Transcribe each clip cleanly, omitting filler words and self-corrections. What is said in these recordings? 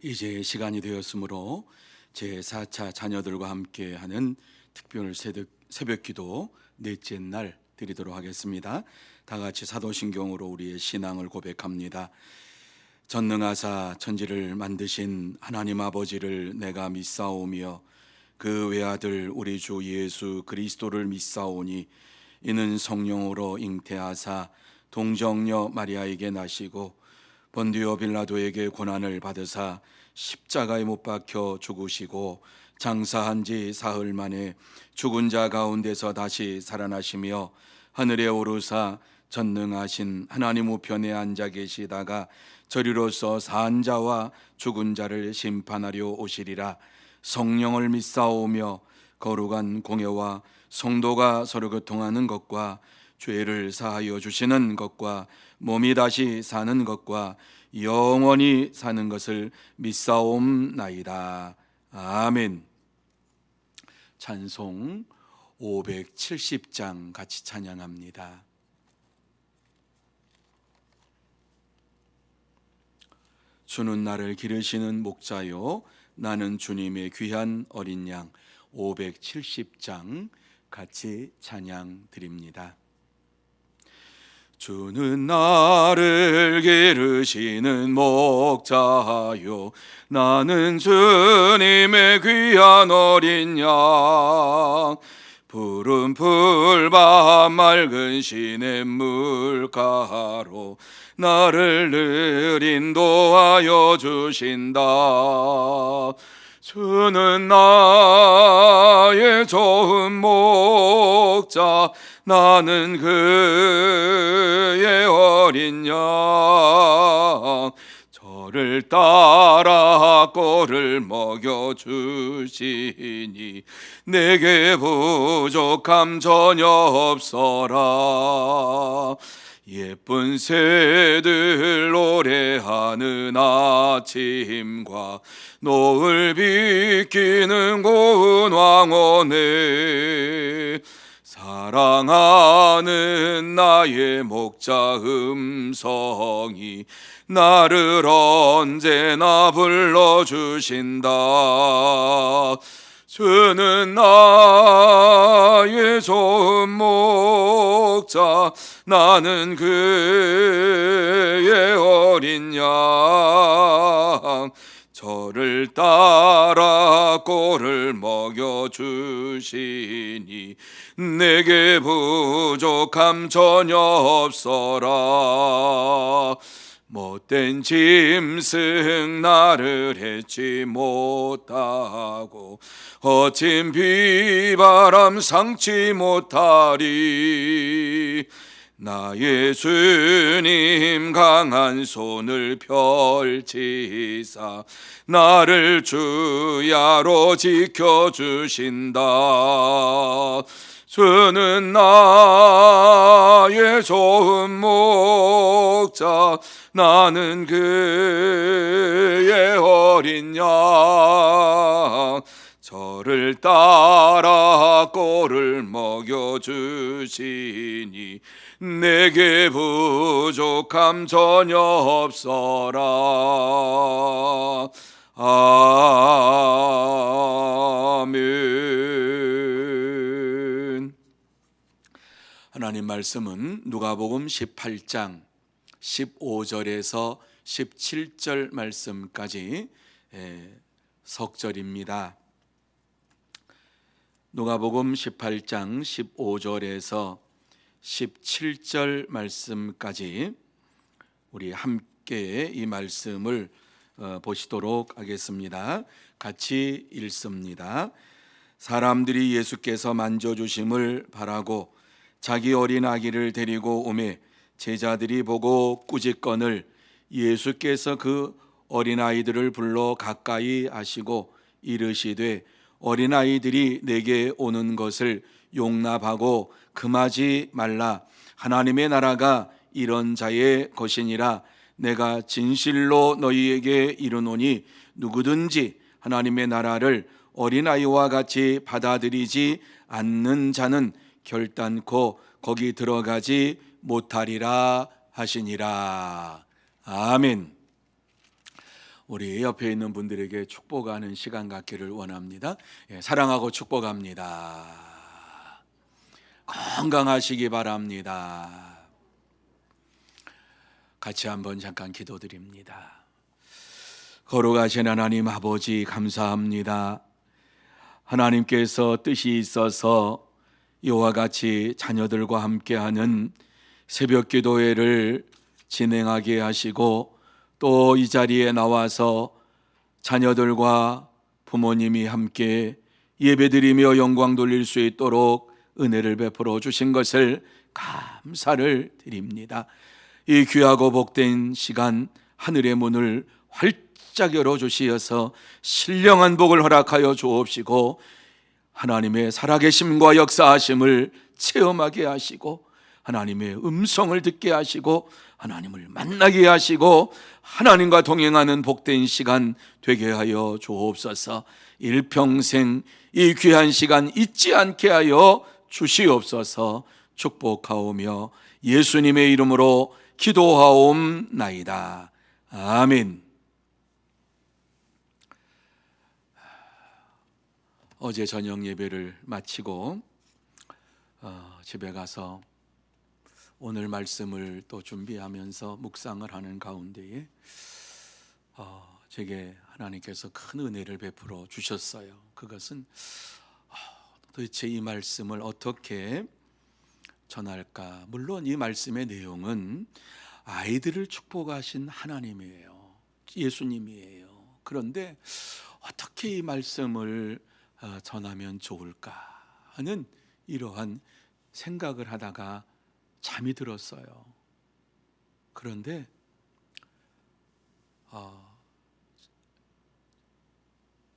이제 시간이 되었으므로 제4차 자녀들과 함께하는 특별 새벽기도 넷째 날 드리도록 하겠습니다. 다 같이 사도신경으로 우리의 신앙을 고백합니다. 전능하사 천지를 만드신 하나님 아버지를 내가 믿사오며 그 외아들 우리 주 예수 그리스도를 믿사오니 이는 성령으로 잉태하사 동정녀 마리아에게 나시고 본디오 빌라도에게 고난을 받으사 십자가에 못 박혀 죽으시고 장사한 지 사흘 만에 죽은 자 가운데서 다시 살아나시며 하늘에 오르사 전능하신 하나님 우편에 앉아 계시다가 저리로서 산 자와 죽은 자를 심판하려 오시리라. 성령을 믿사오며 거룩한 공예와 성도가 서로 교통하는 것과 죄를 사하여 주시는 것과 몸이 다시 사는 것과 영원히 사는 것을 믿사옵나이다. 아멘. 찬송 570장 같이 찬양합니다. 주는 나를 기르시는 목자요 나는 주님의 귀한 어린 양. 570장 같이 찬양 드립니다. 주는 나를 기르시는 목자요 나는 주님의 귀한 어린 양. 푸른 풀밭 맑은 시냇물가로 나를 늘 인도하여 주신다. 주는 나의 좋은 목자 나는 그의 어린 양. 저를 따라 꼴을 먹여주시니 내게 부족함 전혀 없어라. 예쁜 새들 노래하는 아침과 노을 비키는 고운 왕원에 사랑하는 나의 목자 음성이 나를 언제나 불러주신다. 주는 나의 좋은 목자 나는 그의 어린 양. 저를 따라 꼴을 먹여주시니 내게 부족함 전혀 없어라. 못된 짐승 나를 해치 못하고 거친 비바람 상치 못하리. 나의 주님 강한 손을 펼치사 나를 주야로 지켜주신다. 주는 나의 좋은 목자 나는 그의 어린 양. 저를 따라 꼴을 먹여주시니 내게 부족함 전혀 없어라. 아멘. 하나님 말씀은 누가복음 18장 15절에서 17절 말씀까지 석절입니다. 누가복음 18장 15절에서 17절 말씀까지 우리 함께 이 말씀을 보시도록 하겠습니다. 같이 읽습니다. 사람들이 예수께서 만져주심을 바라고 자기 어린 아기를 데리고 오매 제자들이 보고 꾸짖거늘 예수께서 그 어린아이들을 불러 가까이 하시고 이르시되 어린아이들이 내게 오는 것을 용납하고 금하지 말라. 하나님의 나라가 이런 자의 것이니라. 내가 진실로 너희에게 이르노니 누구든지 하나님의 나라를 어린아이와 같이 받아들이지 않는 자는 결단코 거기 들어가지 못하리라 하시니라. 아멘. 우리 옆에 있는 분들에게 축복하는 시간 갖기를 원합니다. 사랑하고 축복합니다. 건강하시기 바랍니다. 같이 한번 잠깐 기도드립니다. 거룩하신 하나님 아버지, 감사합니다. 하나님께서 뜻이 있어서 이와 같이 자녀들과 함께하는 새벽 기도회를 진행하게 하시고, 또 이 자리에 나와서 자녀들과 부모님이 함께 예배드리며 영광 돌릴 수 있도록 은혜를 베풀어 주신 것을 감사를 드립니다. 이 귀하고 복된 시간, 하늘의 문을 활짝 열어주시어서 신령한 복을 허락하여 주옵시고, 하나님의 살아계심과 역사하심을 체험하게 하시고, 하나님의 음성을 듣게 하시고, 하나님을 만나게 하시고, 하나님과 동행하는 복된 시간 되게 하여 주옵소서. 일평생 이 귀한 시간 잊지 않게 하여 주시옵소서. 축복하오며 예수님의 이름으로 기도하옵나이다. 아멘. 어제 저녁 예배를 마치고 집에 가서 오늘 말씀을 또 준비하면서 묵상을 하는 가운데에 제게 하나님께서 큰 은혜를 베풀어 주셨어요. 그것은 도대체 이 말씀을 어떻게 전할까? 물론 이 말씀의 내용은 아이들을 축복하신 하나님이에요. 예수님이에요. 그런데 어떻게 이 말씀을 전하면 좋을까 하는 이러한 생각을 하다가 잠이 들었어요. 그런데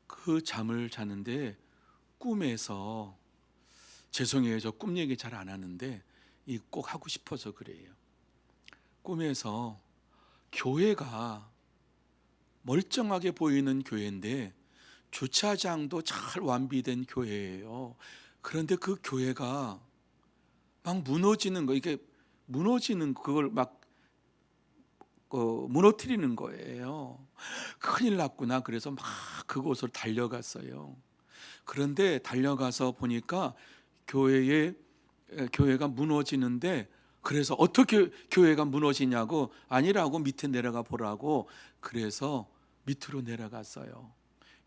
그 잠을 자는데 꿈에서, 죄송해요, 저 꿈 얘기 잘 안 하는데 이 꼭 하고 싶어서 그래요. 꿈에서 교회가 멀쩡하게 보이는 교회인데 주차장도 잘 완비된 교회예요. 그런데 그 교회가 막 무너지는 거, 이게 무너지는 그걸 막 무너뜨리는 거예요. 큰일 났구나. 그래서 막 그곳을 달려갔어요. 그런데 달려가서 보니까 교회가 무너지는데, 그래서 어떻게 교회가 무너지냐고, 아니라고 밑에 내려가 보라고, 그래서 밑으로 내려갔어요.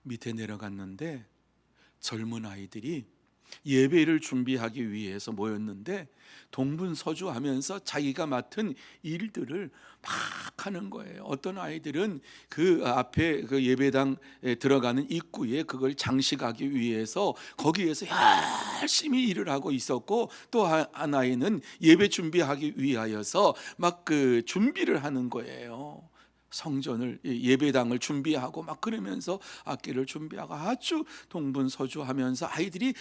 밑에 내려갔는데 젊은 아이들이 예배를 준비하기 위해서 모였는데 동분서주하면서 자기가 맡은 일들을 막 하는 거예요. 어떤 아이들은 그 앞에 그 예배당에 들어가는 입구에 그걸 장식하기 위해서 거기에서 열심히 일을 하고 있었고, 또 한 아이는 예배 준비하기 위하여서 막 그 준비를 하는 거예요. 성전을, 예배당을 준비하고 막 그러면서 악기를 준비하고 아주 동분서주하면서 아이들이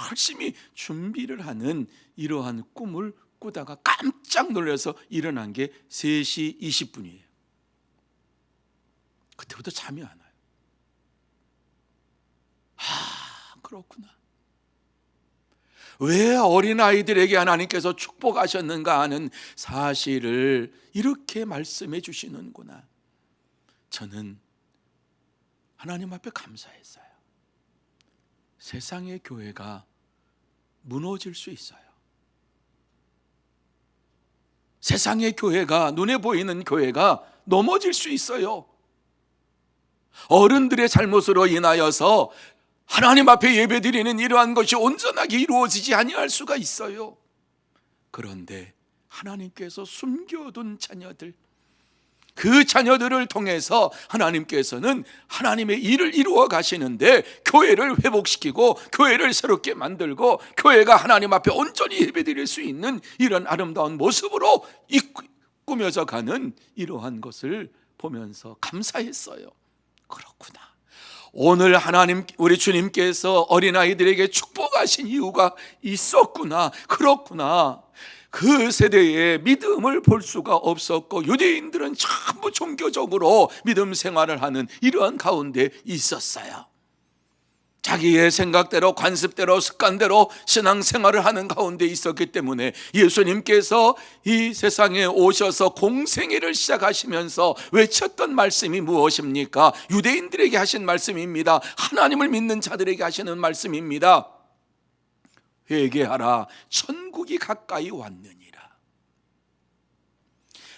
열심히 준비를 하는 이러한 꿈을 꾸다가 깜짝 놀라서 일어난 게 3시 20분이에요. 그때부터 잠이 안 와요. 그렇구나. 왜 어린아이들에게 하나님께서 축복하셨는가 하는 사실을 이렇게 말씀해 주시는구나. 저는 하나님 앞에 감사했어요. 세상의 교회가 무너질 수 있어요. 세상의 교회가, 눈에 보이는 교회가 넘어질 수 있어요. 어른들의 잘못으로 인하여서 하나님 앞에 예배드리는 이러한 것이 온전하게 이루어지지 아니할 수가 있어요. 그런데 하나님께서 숨겨둔 자녀들, 그 자녀들을 통해서 하나님께서는 하나님의 일을 이루어 가시는데, 교회를 회복시키고 교회를 새롭게 만들고 교회가 하나님 앞에 온전히 예배드릴 수 있는 이런 아름다운 모습으로 꾸며져 가는 이러한 것을 보면서 감사했어요. 그렇구나. 오늘 하나님, 우리 주님께서 어린아이들에게 축복하신 이유가 있었구나. 그렇구나. 그 세대에 믿음을 볼 수가 없었고 유대인들은 전부 종교적으로 믿음 생활을 하는 이러한 가운데 있었어요. 자기의 생각대로, 관습대로, 습관대로 신앙생활을 하는 가운데 있었기 때문에 예수님께서 이 세상에 오셔서 공생애를 시작하시면서 외쳤던 말씀이 무엇입니까? 유대인들에게 하신 말씀입니다. 하나님을 믿는 자들에게 하시는 말씀입니다. 회개하라, 천국이 가까이 왔느니라.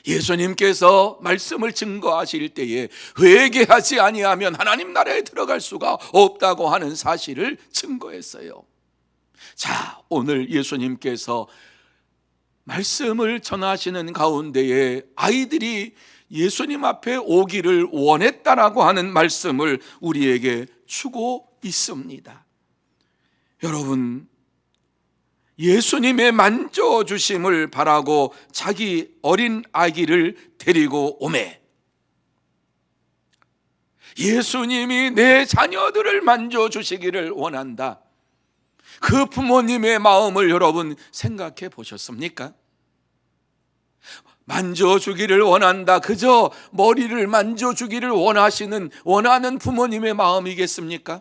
예수님께서 말씀을 증거하실 때에 회개하지 아니하면 하나님 나라에 들어갈 수가 없다고 하는 사실을 증거했어요. 자, 오늘 예수님께서 말씀을 전하시는 가운데에 아이들이 예수님 앞에 오기를 원했다라고 하는 말씀을 우리에게 주고 있습니다. 여러분, 예수님의 만져주심을 바라고 자기 어린 아기를 데리고 오매 예수님이 내 자녀들을 만져주시기를 원한다. 그 부모님의 마음을 여러분 생각해 보셨습니까? 만져주기를 원한다. 그저 머리를 만져주기를 원하는 부모님의 마음이겠습니까?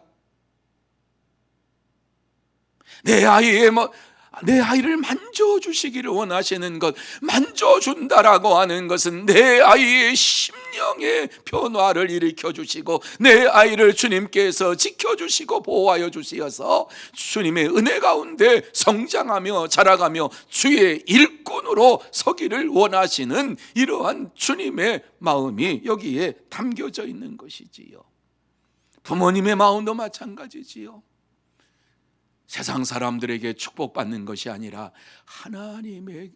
내 아이를 만져주시기를 원하시는 것, 만져준다라고 하는 것은 내 아이의 심령의 변화를 일으켜 주시고 내 아이를 주님께서 지켜주시고 보호하여 주시어서 주님의 은혜 가운데 성장하며 자라가며 주의 일꾼으로 서기를 원하시는 이러한 주님의 마음이 여기에 담겨져 있는 것이지요. 부모님의 마음도 마찬가지지요. 세상 사람들에게 축복받는 것이 아니라 하나님에게,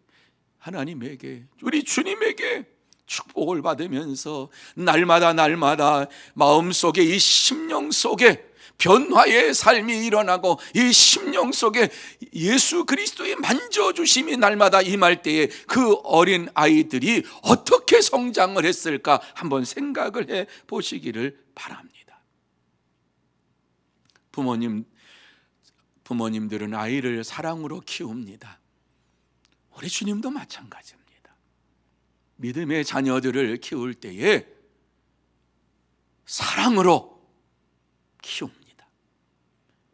우리 주님에게 축복을 받으면서 날마다 마음속에, 이 심령 속에 변화의 삶이 일어나고 이 심령 속에 예수 그리스도의 만져주심이 날마다 임할 때에 그 어린 아이들이 어떻게 성장을 했을까 한번 생각을 해 보시기를 바랍니다. 부모님들은 아이를 사랑으로 키웁니다. 우리 주님도 마찬가지입니다. 믿음의 자녀들을 키울 때에 사랑으로 키웁니다.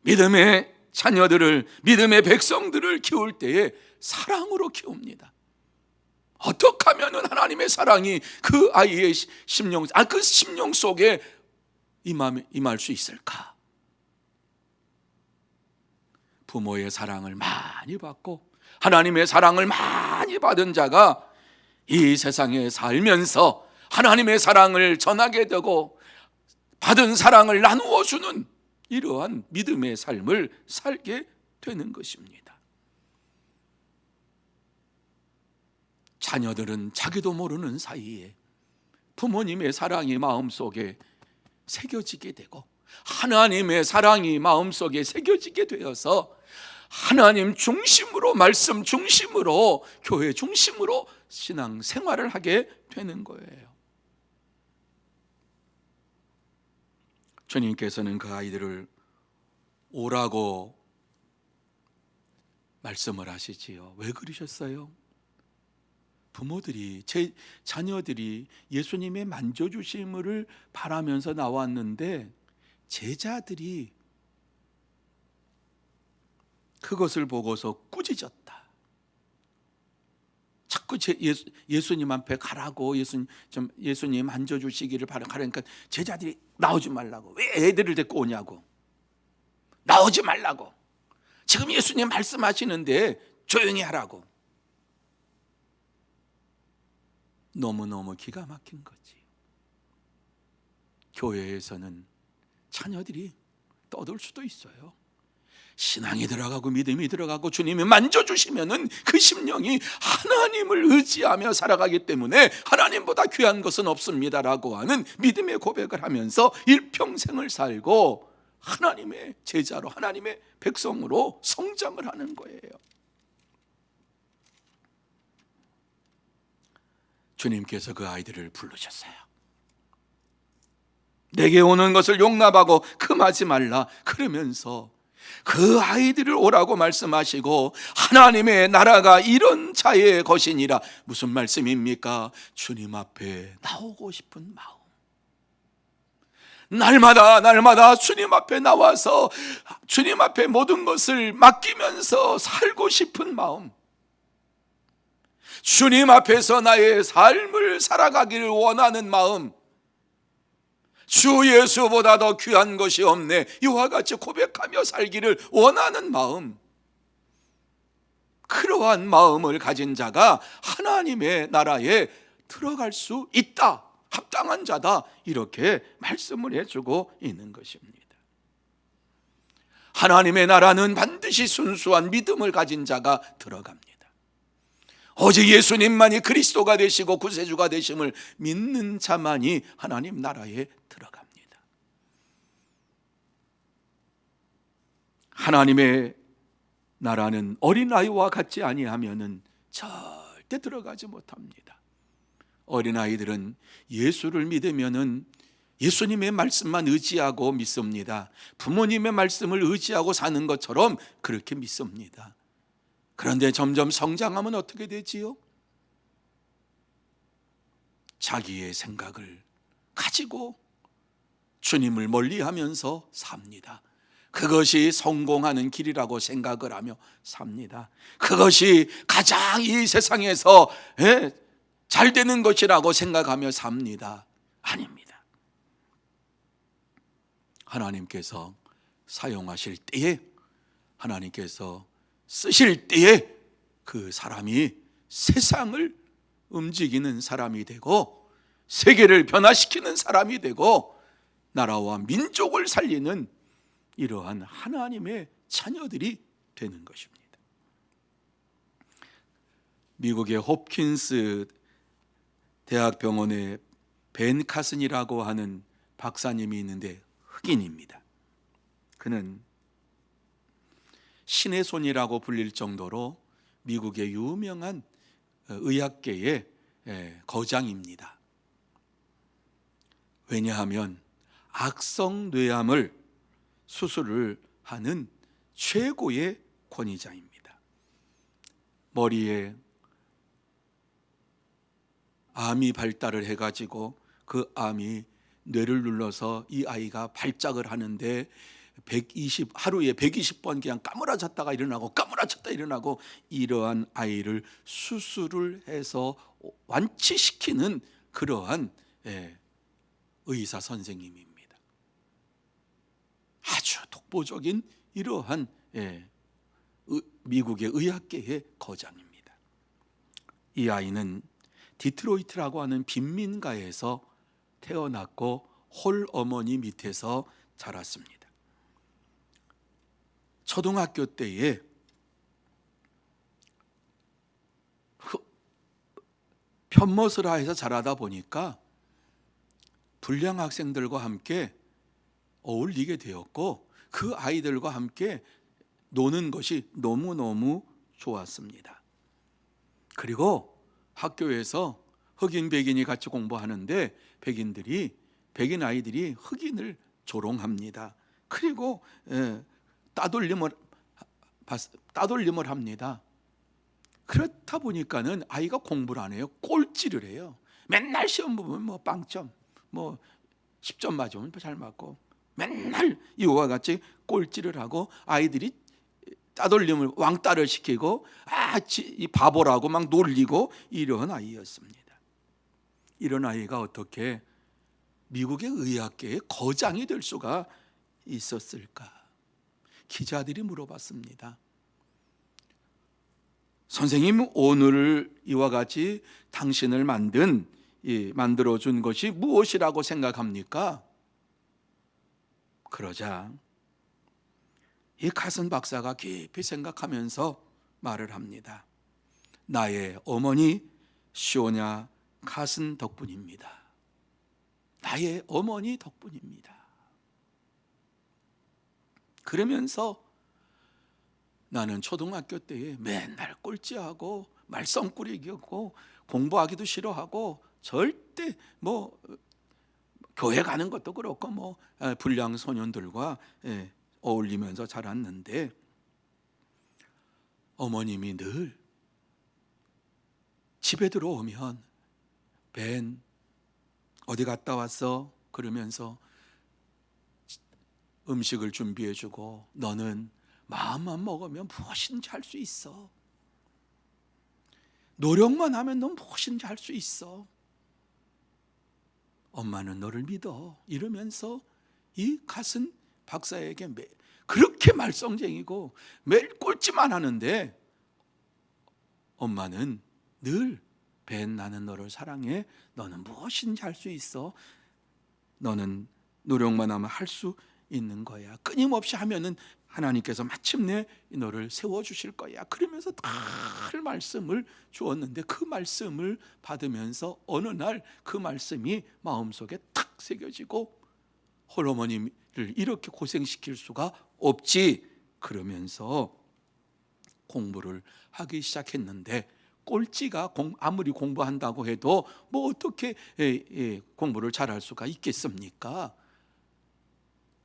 믿음의 자녀들을, 믿음의 백성들을 키울 때에 사랑으로 키웁니다. 어떻게 하면 하나님의 사랑이 그 아이의 그 심령 속에 임할 수 있을까? 부모의 사랑을 많이 받고 하나님의 사랑을 많이 받은 자가 이 세상에 살면서 하나님의 사랑을 전하게 되고 받은 사랑을 나누어 주는 이러한 믿음의 삶을 살게 되는 것입니다. 자녀들은 자기도 모르는 사이에 부모님의 사랑이 마음속에 새겨지게 되고 하나님의 사랑이 마음속에 새겨지게 되어서 하나님 중심으로, 말씀 중심으로, 교회 중심으로 신앙 생활을 하게 되는 거예요. 주님께서는 그 아이들을 오라고 말씀을 하시지요. 왜 그러셨어요? 부모들이, 제 자녀들이 예수님의 만져주심을 바라면서 나왔는데 제자들이 그것을 보고서 꾸짖었다. 자꾸 예수님 앞에 가라고, 예수님 만져주시기를 바라니까 제자들이 나오지 말라고. 왜 애들을 데리고 오냐고. 나오지 말라고. 지금 예수님 말씀하시는데 조용히 하라고. 너무너무 기가 막힌 거지. 교회에서는 자녀들이 떠들 수도 있어요. 신앙이 들어가고 믿음이 들어가고 주님이 만져주시면은 그 심령이 하나님을 의지하며 살아가기 때문에 하나님보다 귀한 것은 없습니다라고 하는 믿음의 고백을 하면서 일평생을 살고 하나님의 제자로, 하나님의 백성으로 성장을 하는 거예요. 주님께서 그 아이들을 부르셨어요. 내게 오는 것을 용납하고 금하지 말라. 그러면서 그 아이들을 오라고 말씀하시고 하나님의 나라가 이런 자의 것이니라. 무슨 말씀입니까? 주님 앞에 나오고 싶은 마음, 날마다 주님 앞에 나와서 주님 앞에 모든 것을 맡기면서 살고 싶은 마음, 주님 앞에서 나의 삶을 살아가기를 원하는 마음, 주 예수보다 더 귀한 것이 없네, 이와 같이 고백하며 살기를 원하는 마음, 그러한 마음을 가진 자가 하나님의 나라에 들어갈 수 있다, 합당한 자다, 이렇게 말씀을 해주고 있는 것입니다. 하나님의 나라는 반드시 순수한 믿음을 가진 자가 들어갑니다. 오직 예수님만이 그리스도가 되시고 구세주가 되심을 믿는 자만이 하나님 나라에 들어갑니다. 하나님의 나라는 어린아이와 같지 아니하면은 절대 들어가지 못합니다. 어린아이들은 예수를 믿으면은 예수님의 말씀만 의지하고 믿습니다. 부모님의 말씀을 의지하고 사는 것처럼 그렇게 믿습니다. 그런데 점점 성장하면 어떻게 되지요? 자기의 생각을 가지고 주님을 멀리하면서 삽니다. 그것이 성공하는 길이라고 생각을 하며 삽니다. 그것이 가장 이 세상에서 잘 되는 것이라고 생각하며 삽니다. 아닙니다. 하나님께서 사용하실 때에, 하나님께서 쓰실 때에 그 사람이 세상을 움직이는 사람이 되고 세계를 변화시키는 사람이 되고 나라와 민족을 살리는 이러한 하나님의 자녀들이 되는 것입니다. 미국의 홉킨스 대학병원에 벤 카슨이라고 하는 박사님이 있는데 흑인입니다. 그는 신의 손이라고 불릴 정도로 미국의 유명한 의학계의 거장입니다. 왜냐하면 악성뇌암을 수술을 하는 최고의 권위자입니다. 머리에 암이 발달을 해가지고 그 암이 뇌를 눌러서 이 아이가 발작을 하는데 하루에 120번 그냥 까무라졌다가 일어나고 까무라졌다 일어나고, 이러한 아이를 수술을 해서 완치시키는 그러한 의사 선생님입니다. 아주 독보적인 이러한 미국의 의학계의 거장입니다. 이 아이는 디트로이트라고 하는 빈민가에서 태어났고 홀 어머니 밑에서 자랐습니다. 초등학교 때에 편모스라 해서 자라다 보니까 불량 학생들과 함께 어울리게 되었고 그 아이들과 함께 노는 것이 너무너무 좋았습니다. 그리고 학교에서 흑인 백인이 같이 공부하는데 백인 아이들이 흑인을 조롱합니다. 그리고 따돌림을 합니다. 그렇다 보니까는 아이가 공부를 안 해요. 꼴찌를 해요. 맨날 시험 보면 뭐 빵점, 뭐 10점 맞으면 잘 맞고, 맨날 이와 같이 꼴찌를 하고 아이들이 따돌림을 왕따를 시키고 이 바보라고 막 놀리고 이런 아이였습니다. 이런 아이가 어떻게 미국의 의학계의 거장이 될 수가 있었을까? 기자들이 물어봤습니다. 선생님, 오늘 이와 같이 당신을 만들어준 것이 무엇이라고 생각합니까? 그러자 이 카슨 박사가 깊이 생각하면서 말을 합니다. 나의 어머니 시오냐 카슨 덕분입니다. 나의 어머니 덕분입니다. 그러면서 나는 초등학교 때에 맨날 꼴찌하고 말썽꾸리기였고 공부하기도 싫어하고 절대 교회 가는 것도 그렇고 불량 소년들과 어울리면서 자랐는데, 어머님이 늘 집에 들어오면 벤 어디 갔다 왔어? 그러면서 음식을 준비해주고 너는 마음만 먹으면 무엇인지 할 수 있어. 노력만 하면 넌 무엇인지 할 수 있어. 엄마는 너를 믿어. 이러면서 이 갓은 박사에게 그렇게 말썽쟁이고 매일 꼴찌만 하는데 엄마는 늘 벤 나는 너를 사랑해. 너는 무엇인지 할 수 있어. 너는 노력만 하면 할 수 있는 거야. 끊임없이 하면은 하나님께서 마침내 너를 세워주실 거야. 그러면서 늘 말씀을 주었는데 그 말씀을 받으면서 어느 날 그 말씀이 마음속에 탁 새겨지고 홀어머니를 이렇게 고생시킬 수가 없지. 그러면서 공부를 하기 시작했는데 꼴찌가 아무리 공부한다고 해도 뭐 어떻게 공부를 잘할 수가 있겠습니까?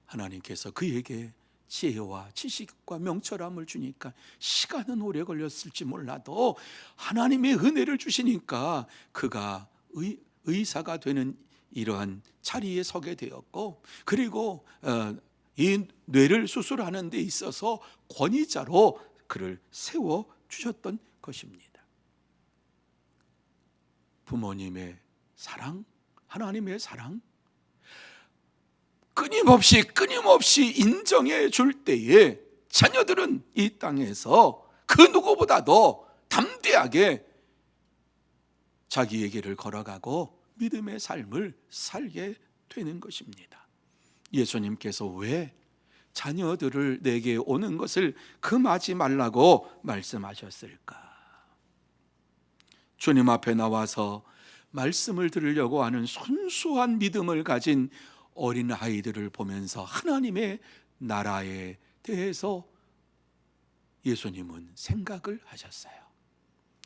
하나님께서 그에게 지혜와 지식과 명철함을 주니까 시간은 오래 걸렸을지 몰라도 하나님의 은혜를 주시니까 그가 의사가 되는 이러한 자리에 서게 되었고, 그리고 이 뇌를 수술하는 데 있어서 권위자로 그를 세워주셨던 것입니다. 부모님의 사랑, 하나님의 사랑 끊임없이 인정해 줄 때에 자녀들은 이 땅에서 그 누구보다도 담대하게 자기의 길을 걸어가고 믿음의 삶을 살게 되는 것입니다. 예수님께서 왜 자녀들을 내게 오는 것을 금하지 말라고 말씀하셨을까? 주님 앞에 나와서 말씀을 들으려고 하는 순수한 믿음을 가진 어린 아이들을 보면서 하나님의 나라에 대해서 예수님은 생각을 하셨어요.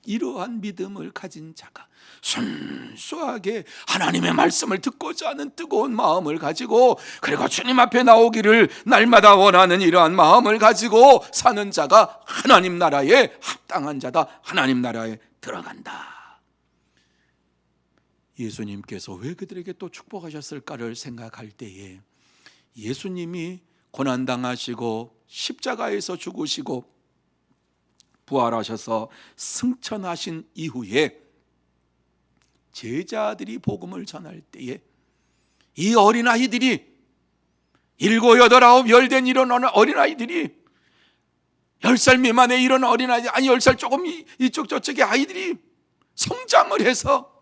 이러한 믿음을 가진 자가 순수하게 하나님의 말씀을 듣고자 하는 뜨거운 마음을 가지고, 그리고 주님 앞에 나오기를 날마다 원하는 이러한 마음을 가지고 사는 자가 하나님 나라에 합당한 자다. 하나님 나라에 들어간다. 예수님께서 왜 그들에게 또 축복하셨을까를 생각할 때에 예수님이 고난당하시고 십자가에서 죽으시고 부활하셔서 승천하신 이후에 제자들이 복음을 전할 때에 이 어린아이들이 7, 8, 9 된 이런 어린아이들이 10살 미만의 이런 어린아이들, 아니 10살 조금 이쪽 저쪽의 아이들이 성장을 해서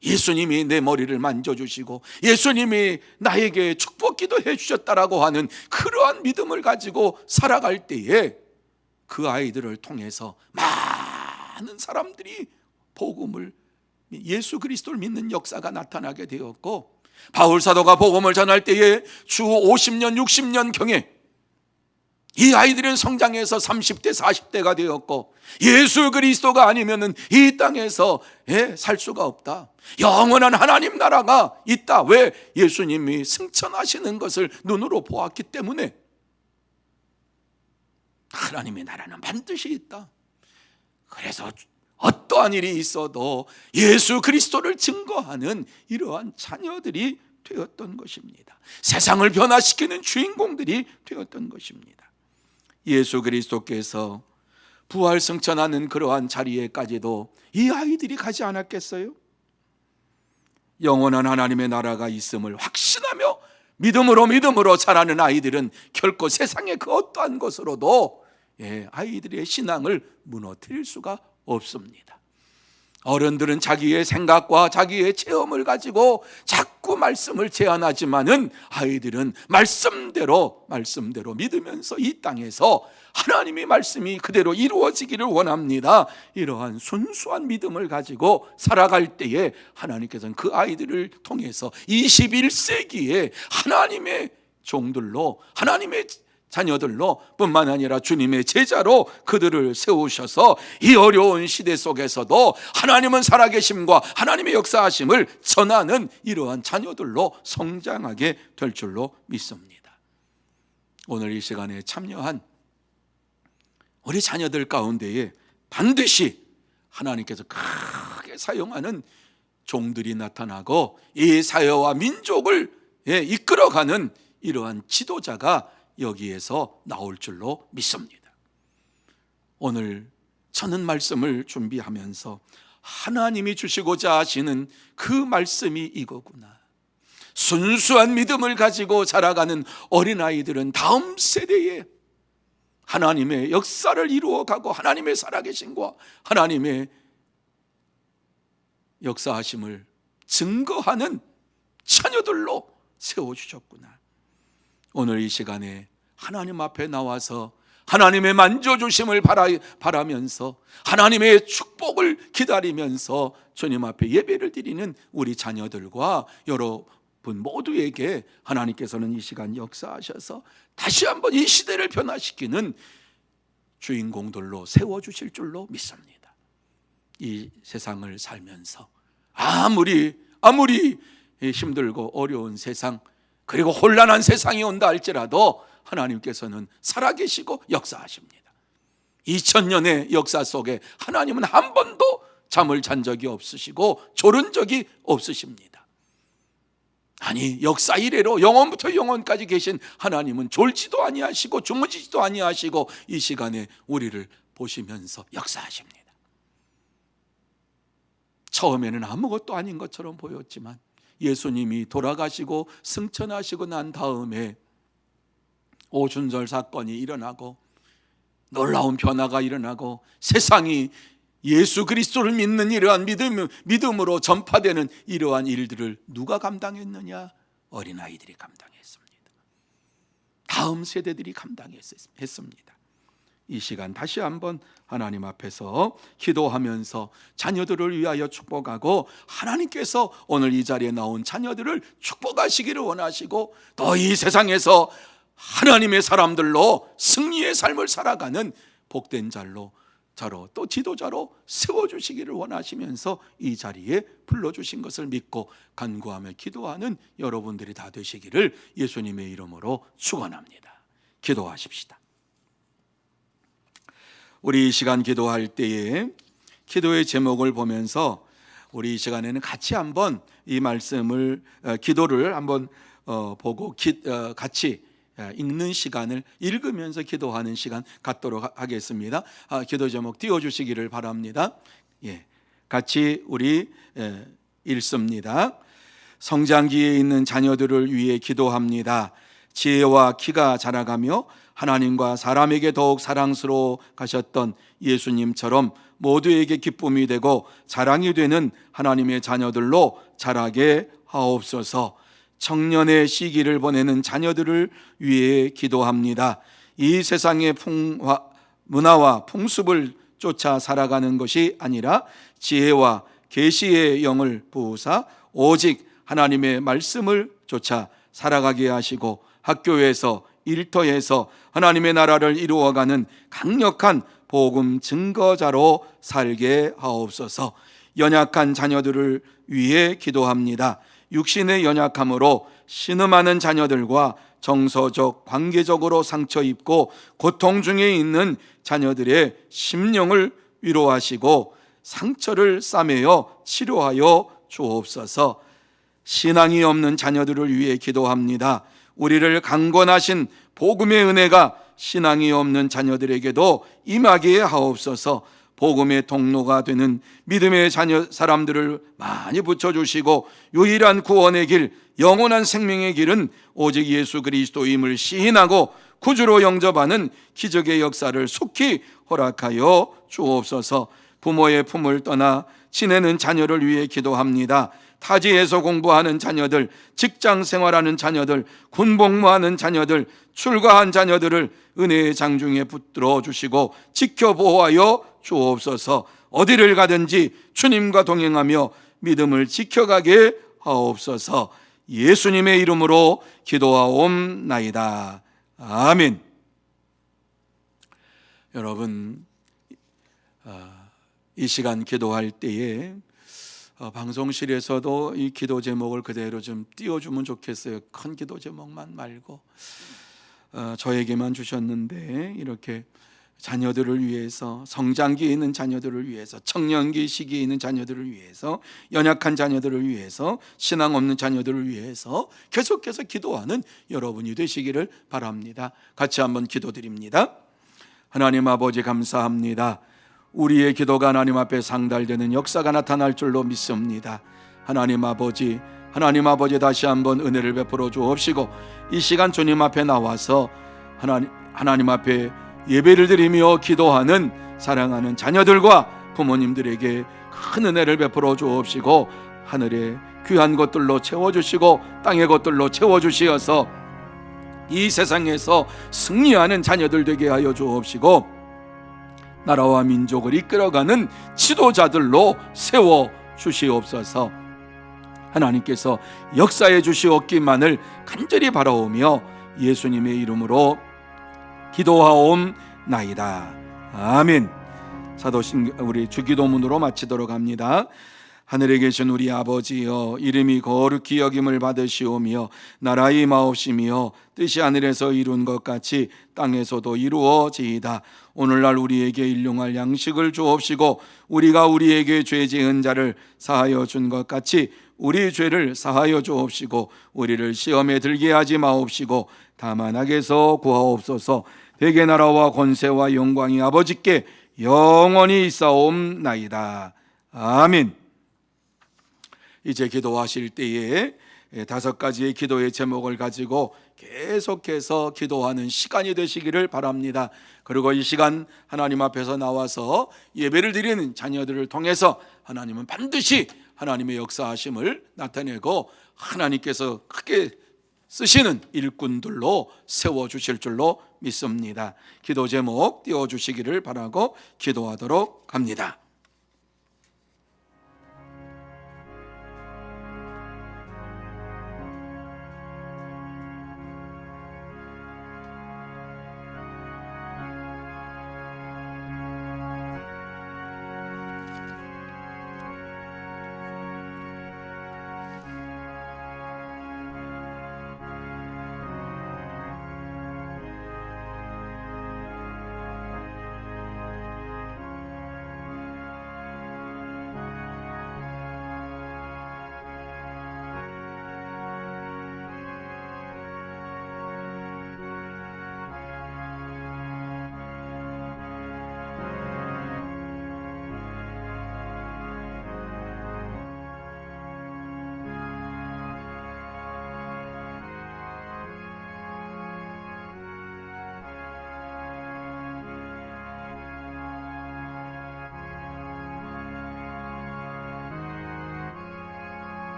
예수님이 내 머리를 만져주시고 예수님이 나에게 축복 기도해 주셨다라고 하는 그러한 믿음을 가지고 살아갈 때에 그 아이들을 통해서 많은 사람들이 복음을, 예수 그리스도를 믿는 역사가 나타나게 되었고, 바울 사도가 복음을 전할 때에 주 50년 60년경에 이 아이들은 성장해서 30대 40대가 되었고, 예수 그리스도가 아니면은 이 땅에서 살 수가 없다. 영원한 하나님 나라가 있다. 왜? 예수님이 승천하시는 것을 눈으로 보았기 때문에. 하나님의 나라는 반드시 있다. 그래서 어떠한 일이 있어도 예수 그리스도를 증거하는 이러한 자녀들이 되었던 것입니다. 세상을 변화시키는 주인공들이 되었던 것입니다. 예수 그리스도께서 부활 승천하는 그러한 자리에까지도 이 아이들이 가지 않았겠어요? 영원한 하나님의 나라가 있음을 확신하며 믿음으로 자라는 아이들은 결코 세상의 그 어떠한 것으로도 아이들의 신앙을 무너뜨릴 수가 없습니다. 어른들은 자기의 생각과 자기의 체험을 가지고 자꾸 말씀을 제안하지만은 아이들은 말씀대로 믿으면서 이 땅에서 하나님의 말씀이 그대로 이루어지기를 원합니다. 이러한 순수한 믿음을 가지고 살아갈 때에 하나님께서는 그 아이들을 통해서 21세기에 하나님의 종들로, 하나님의 자녀들로 뿐만 아니라 주님의 제자로 그들을 세우셔서 이 어려운 시대 속에서도 하나님은 살아계심과 하나님의 역사하심을 전하는 이러한 자녀들로 성장하게 될 줄로 믿습니다. 오늘 이 시간에 참여한 우리 자녀들 가운데에 반드시 하나님께서 크게 사용하는 종들이 나타나고 이 사회와 민족을 이끌어가는 이러한 지도자가 여기에서 나올 줄로 믿습니다. 오늘 저는 말씀을 준비하면서 하나님이 주시고자 하시는 그 말씀이 이거구나. 순수한 믿음을 가지고 자라가는 어린아이들은 다음 세대에 하나님의 역사를 이루어가고 하나님의 살아계심과 하나님의 역사하심을 증거하는 자녀들로 세워주셨구나. 오늘 이 시간에 하나님 앞에 나와서 하나님의 만져주심을 바라면서 하나님의 축복을 기다리면서 주님 앞에 예배를 드리는 우리 자녀들과 여러분 모두에게 하나님께서는 이 시간 역사하셔서 다시 한번 이 시대를 변화시키는 주인공들로 세워주실 줄로 믿습니다. 이 세상을 살면서 아무리 힘들고 어려운 세상, 그리고 혼란한 세상이 온다 할지라도 하나님께서는 살아계시고 역사하십니다. 2000년의 역사 속에 하나님은 한 번도 잠을 잔 적이 없으시고 졸은 적이 없으십니다. 아니, 역사 이래로 영원부터 영원까지 계신 하나님은 졸지도 아니하시고 주무시지도 아니하시고 이 시간에 우리를 보시면서 역사하십니다. 처음에는 아무것도 아닌 것처럼 보였지만 예수님이 돌아가시고 승천하시고 난 다음에 오순절 사건이 일어나고 놀라운 변화가 일어나고 세상이 예수 그리스도를 믿는 이러한 믿음으로 전파되는 이러한 일들을 누가 감당했느냐? 어린아이들이 감당했습니다. 다음 세대들이 감당했습니다. 이 시간 다시 한번 하나님 앞에서 기도하면서 자녀들을 위하여 축복하고 하나님께서 오늘 이 자리에 나온 자녀들을 축복하시기를 원하시고 또 이 세상에서 하나님의 사람들로 승리의 삶을 살아가는 복된 자로 또 지도자로 세워주시기를 원하시면서 이 자리에 불러주신 것을 믿고 간구하며 기도하는 여러분들이 다 되시기를 예수님의 이름으로 축원합니다. 기도하십시다. 우리 이 시간 기도할 때에 기도의 제목을 보면서 우리 이 시간에는 같이 한번 이 말씀을 기도를 한번 보고 같이 읽는 시간을 읽으면서 기도하는 시간 갖도록 하겠습니다. 기도 제목 띄워주시기를 바랍니다. 같이 우리 읽습니다. 성장기에 있는 자녀들을 위해 기도합니다. 지혜와 키가 자라가며 하나님과 사람에게 더욱 사랑스러워 가셨던 예수님처럼 모두에게 기쁨이 되고 자랑이 되는 하나님의 자녀들로 자라게 하옵소서. 청년의 시기를 보내는 자녀들을 위해 기도합니다. 이 세상의 문화와 풍습을 쫓아 살아가는 것이 아니라 지혜와 계시의 영을 부으사 오직 하나님의 말씀을 쫓아 살아가게 하시고 학교에서 일터에서 하나님의 나라를 이루어가는 강력한 복음 증거자로 살게 하옵소서. 연약한 자녀들을 위해 기도합니다. 육신의 연약함으로 신음하는 자녀들과 정서적, 관계적으로 상처 입고 고통 중에 있는 자녀들의 심령을 위로하시고 상처를 싸매어 치료하여 주옵소서. 신앙이 없는 자녀들을 위해 기도합니다. 우리를 강권하신 복음의 은혜가 신앙이 없는 자녀들에게도 임하게 하옵소서. 복음의 통로가 되는 믿음의 자녀 사람들을 많이 붙여주시고 유일한 구원의 길, 영원한 생명의 길은 오직 예수 그리스도임을 시인하고 구주로 영접하는 기적의 역사를 속히 허락하여 주옵소서. 부모의 품을 떠나 지내는 자녀를 위해 기도합니다. 타지에서 공부하는 자녀들, 직장 생활하는 자녀들, 군복무하는 자녀들, 출가한 자녀들을 은혜의 장중에 붙들어 주시고 지켜보호하여 주옵소서. 어디를 가든지 주님과 동행하며 믿음을 지켜가게 하옵소서. 예수님의 이름으로 기도하옵나이다. 아멘. 여러분, 이 시간 기도할 때에 방송실에서도 이 기도 제목을 그대로 좀 띄워주면 좋겠어요. 큰 기도 제목만 말고 저에게만 주셨는데 이렇게 자녀들을 위해서, 성장기에 있는 자녀들을 위해서, 청년기 시기에 있는 자녀들을 위해서, 연약한 자녀들을 위해서, 신앙 없는 자녀들을 위해서 계속해서 기도하는 여러분이 되시기를 바랍니다. 같이 한번 기도드립니다. 하나님 아버지, 감사합니다. 우리의 기도가 하나님 앞에 상달되는 역사가 나타날 줄로 믿습니다. 하나님 아버지 다시 한번 은혜를 베풀어 주옵시고, 이 시간 주님 앞에 나와서 하나님 앞에 예배를 드리며 기도하는 사랑하는 자녀들과 부모님들에게 큰 은혜를 베풀어 주옵시고, 하늘의 귀한 것들로 채워주시고 땅의 것들로 채워주시어서 이 세상에서 승리하는 자녀들 되게 하여 주옵시고, 나라와 민족을 이끌어가는 지도자들로 세워 주시옵소서. 하나님께서 역사해 주시옵기만을 간절히 바라오며 예수님의 이름으로 기도하옵나이다. 아멘. 우리 주기도문으로 마치도록 합니다. 하늘에 계신 우리 아버지여, 이름이 거룩히 여김을 받으시오며 나라의 마옵시며 뜻이 하늘에서 이룬 것 같이 땅에서도 이루어지이다. 오늘날 우리에게 일용할 양식을 주옵시고, 우리가 우리에게 죄 지은 자를 사하여 준 것 같이 우리 죄를 사하여 주옵시고, 우리를 시험에 들게 하지 마옵시고 다만 악에서 구하옵소서. 대개 나라와 권세와 영광이 아버지께 영원히 있사옵나이다. 아멘. 이제 기도하실 때에 5가지의 기도의 제목을 가지고 계속해서 기도하는 시간이 되시기를 바랍니다. 그리고 이 시간 하나님 앞에서 나와서 예배를 드리는 자녀들을 통해서 하나님은 반드시 하나님의 역사하심을 나타내고 하나님께서 크게 쓰시는 일꾼들로 세워주실 줄로 믿습니다. 기도 제목 띄워주시기를 바라고 기도하도록 합니다.